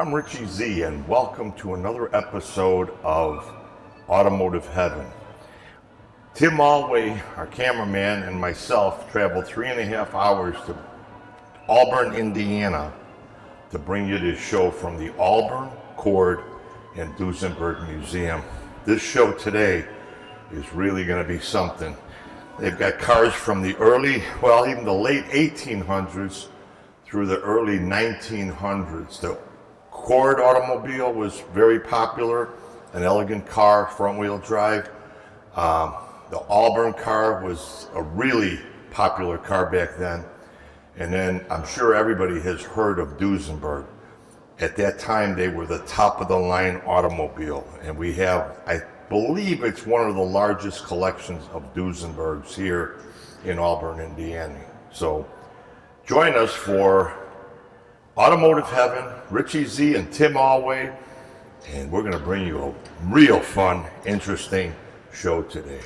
I'm Richie Z, and welcome to another episode of Automotive Heaven. Tim Alway, our cameraman, and myself traveled 3.5 hours to Auburn, Indiana to bring you this show from the Auburn, Cord, and Duesenberg Museum. This show today is really going to be something. They've got cars from the early, even the late 1800s through the early 1900s. The Cord automobile was very popular, an elegant car, front-wheel drive. The Auburn car was a really popular car back then. And then I'm sure everybody has heard of Duesenberg. At that time, they were the top-of-the-line automobile. And we have, I believe it's one of the largest collections of Duesenbergs here in Auburn, Indiana. So join us for Automotive Heaven, Richie Z and Tim Alway, and we're going to bring you a real fun, interesting show today.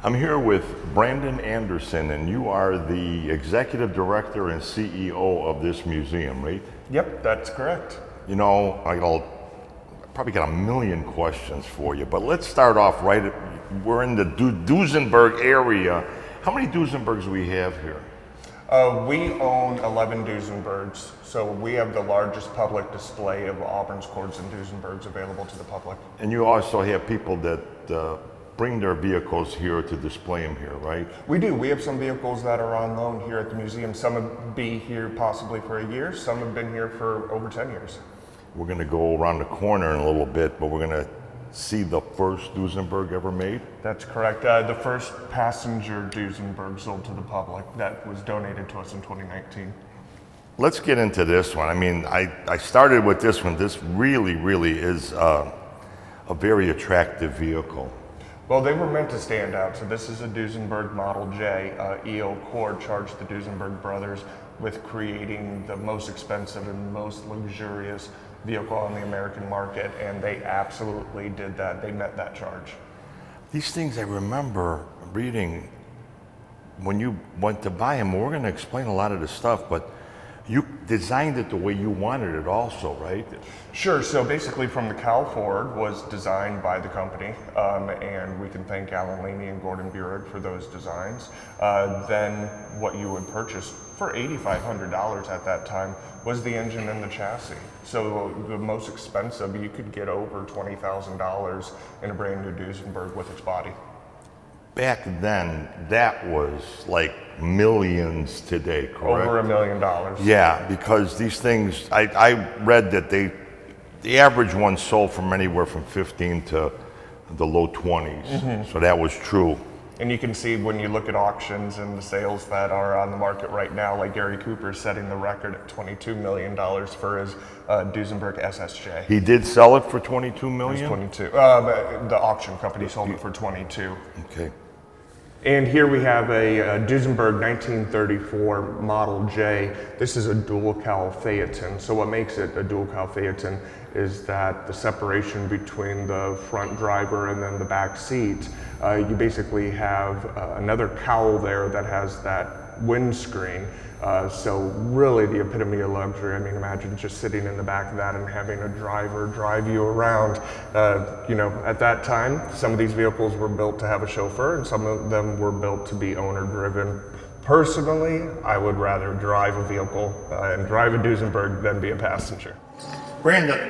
I'm here with Brandon Anderson, and you are the executive director and CEO of this museum, right? Yep, that's correct. You know, I'll probably got a million questions for you, but let's start off right. We're in the Duesenberg area. How many Duesenbergs do we have here? We own 11 Duesenbergs, so we have the largest public display of Auburn's Cords and Duesenbergs available to the public. And you also have people that bring their vehicles here to display them here, right? We do. We have some vehicles that are on loan here at the museum. Some have been here possibly for a year. Some have been here for over 10 years. We're going to go around the corner in a little bit, but we're going to see the first Duesenberg ever made? That's correct. The first passenger Duesenberg sold to the public that was donated to us in 2019. Let's get into this one. I mean, I started with this one. This really is a very attractive vehicle. Well, they were meant to stand out. So this is a Duesenberg Model J. E.O. Cord charged the Duesenberg brothers with creating the most expensive and most luxurious vehicle on the American market, and they absolutely did that. They met that charge. These things I remember reading when you went to buy them. We're going to explain a lot of the stuff, but you designed it the way you wanted it also, right? Sure. So basically from the cowl forward was designed by the company, and we can thank Alan Laney and Gordon Burek for those designs. Then what you would purchase for $8,500 at that time was the engine and the chassis. So the most expensive, you could get over $20,000 in a brand new Duesenberg with its body. Back then, that was like millions today, correct? Over $1 million. Yeah, because these things, I read that the average one sold from anywhere from 15 to the low 20s. Mm-hmm. So that was true. And you can see when you look at auctions and the sales that are on the market right now, like Gary Cooper is setting the record at $22 million for his Duesenberg SSJ. He did sell it for $22 million? It was 22. The auction company sold it for 22. Okay. And here we have a Duesenberg 1934 Model J. This is a dual cowl Phaeton. So what makes it a dual cowl Phaeton is that the separation between the front driver and then the back seat, you basically have another cowl there that has that windscreen. So really the epitome of luxury. I mean, imagine just sitting in the back of that and having a driver drive you around. At that time, some of these vehicles were built to have a chauffeur and some of them were built to be owner driven. Personally, I would rather drive a vehicle and drive a Duesenberg than be a passenger. Brandon,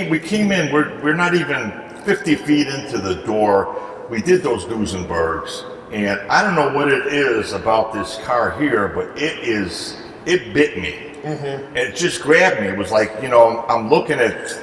we came in, we're not even 50 feet into the door. We did those Duesenbergs. And I don't know what it is about this car here, but it bit me. Mm-hmm. It just grabbed me. It was like, I'm looking at,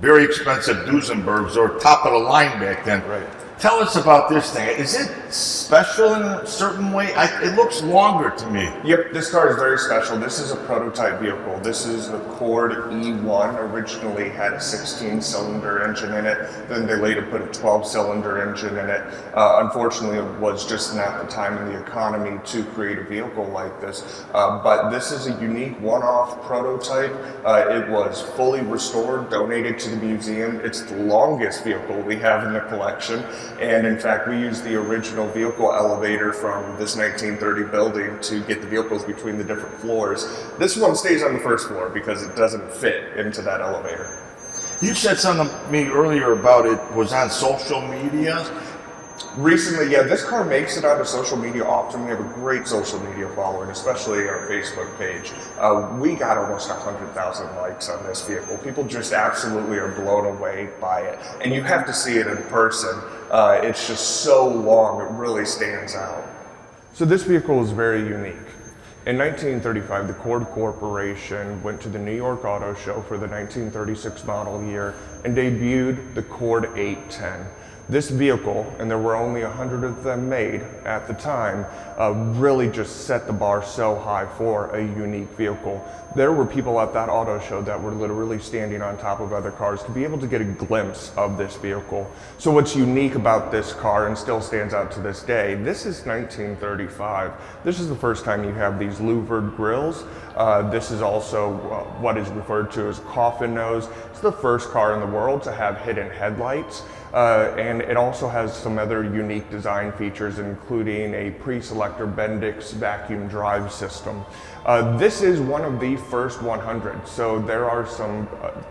very expensive Duesenbergs, or top of the line back then. Right. Tell us about this thing. Is it special in a certain way? It looks longer to me. Yep, this car is very special. This is a prototype vehicle. This is the Cord E1. Originally had a 16-cylinder engine in it. Then they later put a 12-cylinder engine in it. Unfortunately, it was just not the time in the economy to create a vehicle like this. But this is a unique one-off prototype. It was fully restored, donated to the museum. It's the longest vehicle we have in the collection. And in fact, we used the original vehicle elevator from this 1930 building to get the vehicles between the different floors. This one stays on the first floor because it doesn't fit into that elevator. You said something to me earlier about it was on social media. Recently, yeah, this car makes it onto social media often. We have a great social media following, especially our Facebook page. We got almost 100,000 likes on this vehicle. People just absolutely are blown away by it. And you have to see it in person. It's just so long, it really stands out. So this vehicle is very unique. In 1935, the Cord Corporation went to the New York Auto Show for the 1936 model year and debuted the Cord 810. This vehicle, and there were only 100 of them made at the time, really just set the bar so high for a unique vehicle. There were people at that auto show that were literally standing on top of other cars to be able to get a glimpse of this vehicle. So what's unique about this car, and still stands out to this day, this is 1935. This is the first time you have these louvered grills. This is also what is referred to as coffin nose. It's the first car in the world to have hidden headlights. And it also has some other unique design features, including a pre-selector Bendix vacuum drive system. This is one of the first 100, so there are some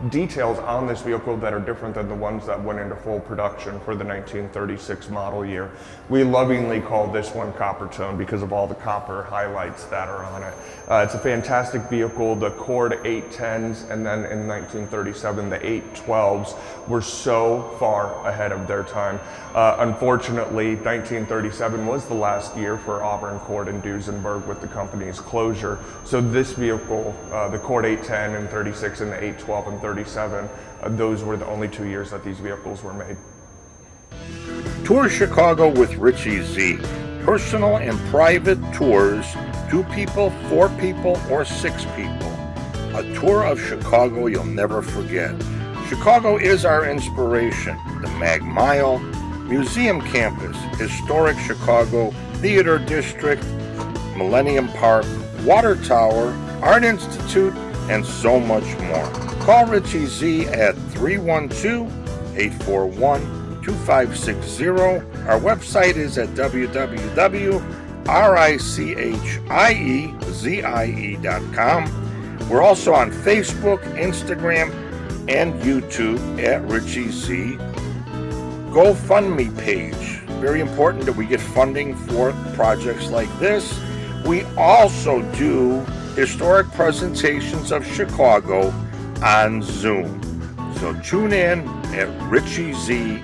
details on this vehicle that are different than the ones that went into full production for the 1936 model year. We lovingly call this one copper tone because of all the copper highlights that are on it. It's a fantastic vehicle. The Cord 810s and then in 1937 the 812s were so far ahead of their time. Unfortunately, 1937 was the last year for Auburn, Cord, and Duesenberg with the company's closure. So this vehicle, the Cord 810 and 36 and the 812 and 37, those were the only 2 years that these vehicles were made. Tour Chicago with Richie Z. Personal and private tours, 2 people, 4 people, or 6 people. A tour of Chicago you'll never forget. Chicago is our inspiration. The Mag Mile, Museum Campus, Historic Chicago, Theater District, Millennium Park, Water Tower, Art Institute, and so much more. Call Richie Z at 312-841-2560. Our website is at www.richiezie.com. We're also on Facebook, Instagram, and YouTube at Richie Z. GoFundMe page. Very important that we get funding for projects like this. We also do historic presentations of Chicago on Zoom. So tune in at richieZ.com.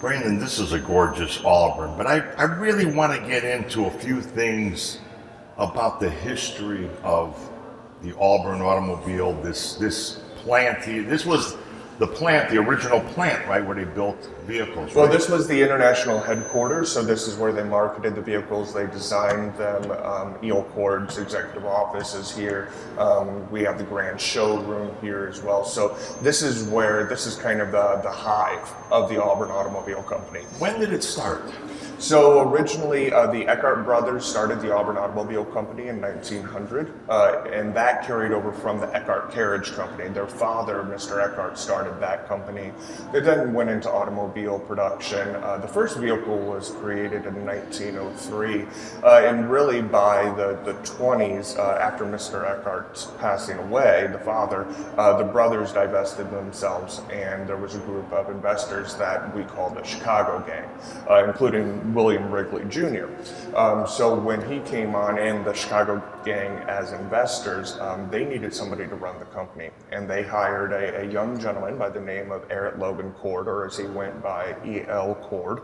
Brandon, this is a gorgeous Auburn, but I really want to get into a few things about the history of the Auburn automobile, this plant. This was the plant, the original plant, right, where they built vehicles, Well, right? this was the international headquarters, so this is where they marketed the vehicles, they designed them. E.L. Cord's executive office is here. We have the grand showroom here as well. So this is kind of the hive of the Auburn Automobile Company. When did it start? So originally, the Eckhart brothers started the Auburn Automobile Company in 1900, and that carried over from the Eckhart Carriage Company. Their father, Mr. Eckhart, started that company. They then went into automobile production. The first vehicle was created in 1903, and really by the 20s, after Mr. Eckhart's passing away, the father, the brothers divested themselves, and there was a group of investors that we call the Chicago Gang, including William Wrigley Jr. So when he came on in, the Chicago Gang as investors, they needed somebody to run the company, and they hired a young gentleman by the name of Eric Logan Cord, or as he went by, E.L. Cord.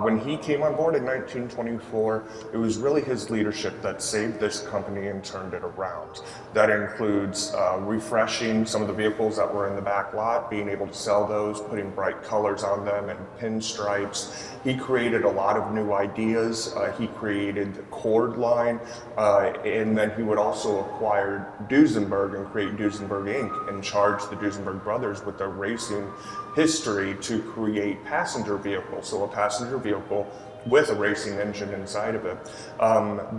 When he came on board in 1924, it was really his leadership that saved this company and turned it around. That includes refreshing some of the vehicles that were in the back lot, being able to sell those, putting bright colors on them and pinstripes. He created a lot of new ideas. He created the Cord line, and then he would also acquire Duesenberg and create Duesenberg Inc. and charge the Duesenberg brothers with their racing history to create passenger vehicles. So a passenger vehicle with a racing engine inside of it.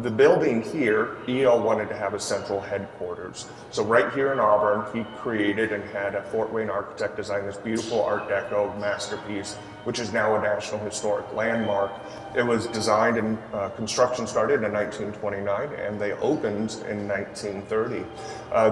The building here, EL wanted to have a central headquarters. So right here in Auburn, he created and had a Fort Wayne architect design this beautiful Art Deco masterpiece, which is now a National Historic Landmark. It was designed and construction started in 1929, and they opened in 1930.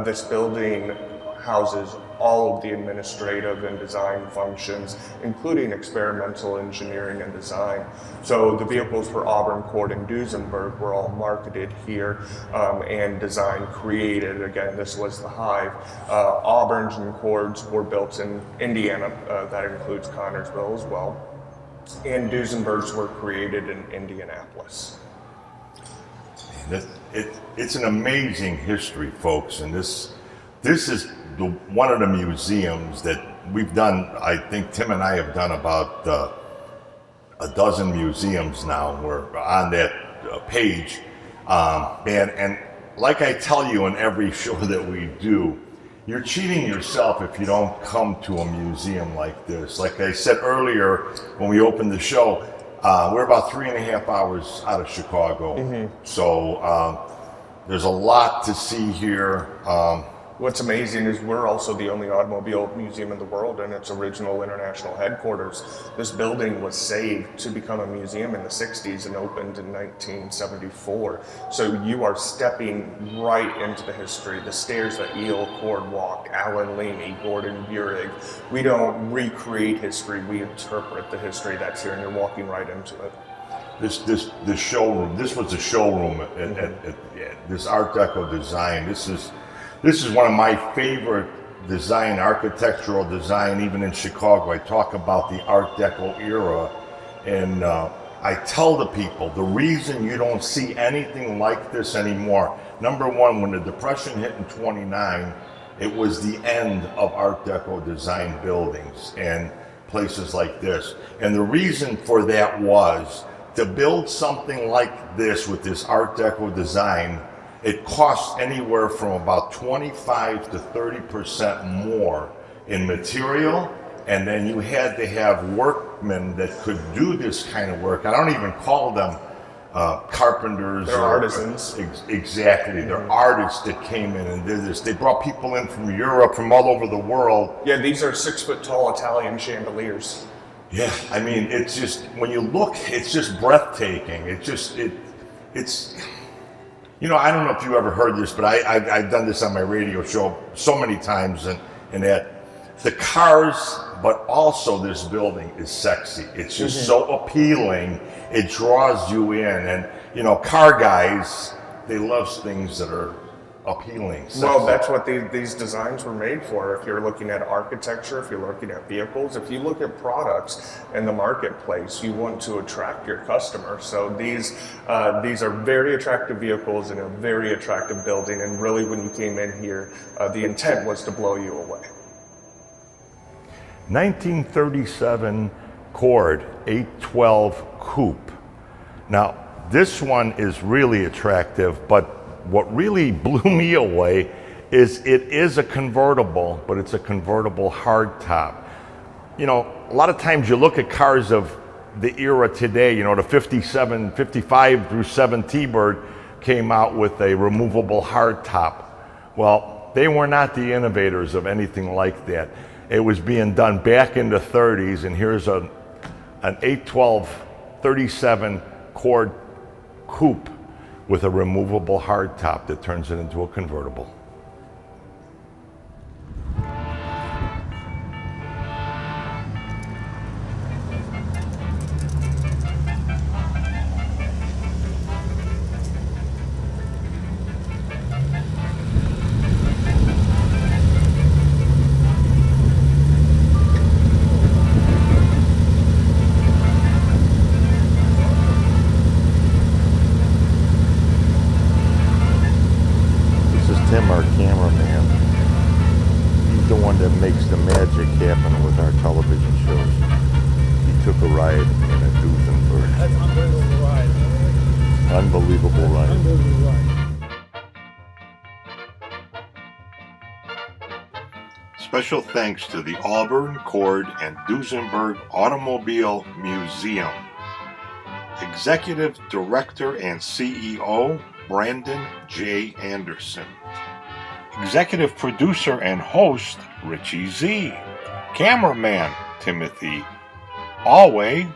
This building houses all of the administrative and design functions, including experimental engineering and design. So the vehicles for Auburn, Cord, and Duesenberg were all marketed here and design created. Again, this was the hive. Auburn's and Cords were built in Indiana. That includes Connersville as well. And Duesenbergs were created in Indianapolis. It's an amazing history, folks, and this is one of the museums that we've done. I think Tim and I have done about a dozen museums now. We're on that page, and like I tell you in every show that we do, you're cheating yourself if you don't come to a museum like this. Like I said earlier when we opened the show, we're about 3.5 hours out of Chicago, so there's a lot to see here. What's amazing is we're also the only automobile museum in the world in its original international headquarters. This building was saved to become a museum in the 60s and opened in 1974. So you are stepping right into the history. The stairs that E.L. Cord walked, Alan Leamy, Gordon Burig. We don't recreate history, we interpret the history that's here, and you're walking right into it. This showroom, this was a showroom at this Art Deco design. This is one of my favorite architectural design, even in Chicago. I talk about the Art Deco era, and I tell the people, the reason you don't see anything like this anymore, number one, when the Depression hit in 29, it was the end of Art Deco design buildings and places like this. And the reason for that was to build something like this with this Art Deco design. It costs anywhere from about 25 to 30% more in material, and then you had to have workmen that could do this kind of work. I don't even call them carpenters. They're artisans. Exactly. They're artists that came in and did this. They brought people in from Europe, from all over the world. Yeah, these are 6-foot-tall Italian chandeliers. Yeah, I mean, it's just, when you look, it's just breathtaking. It's you know, I don't know if you ever heard this, but I've done this on my radio show so many times, and that the cars, but also this building is sexy. It's just so appealing. It draws you in, and you know, car guys, they love things that are appealing. Sexy. Well, that's what these designs were made for. If you're looking at architecture, if you're looking at vehicles, if you look at products in the marketplace, you want to attract your customer. So these are very attractive vehicles in a very attractive building, and really when you came in here, the intent was to blow you away. 1937 Cord 812 Coupe. Now, this one is really attractive, but what really blew me away is it is a convertible, but it's a convertible hardtop. You know, a lot of times you look at cars of the era today, you know, the 55 through 7 T-Bird came out with a removable hardtop. Well, they were not the innovators of anything like that. It was being done back in the 30s, and here's an 812 37 Cord Coupe with a removable hardtop that turns it into a convertible. Tim, our cameraman, he's the one that makes the magic happen with our television shows. He took a ride in a Duesenberg. That's an unbelievable ride. Unbelievable ride. Unbelievable ride. Special thanks to the Auburn, Cord, and Duesenberg Automobile Museum. Executive Director and CEO, Brandon J. Anderson. Executive Producer and Host, Richie Z. Cameraman, Timothy Alway.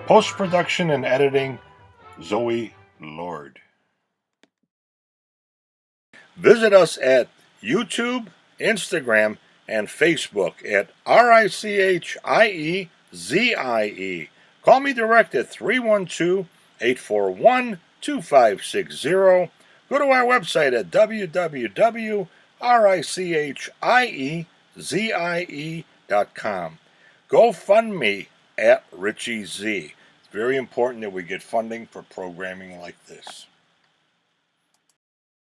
Post-production and editing, Zoe Lord. Visit us at YouTube, Instagram, and Facebook at RICHIEZIE. Call me direct at 312-841-2560. Go to our website at www.RICHIEZIE.com. Go fund me at Richie Z. It's very important that we get funding for programming like this.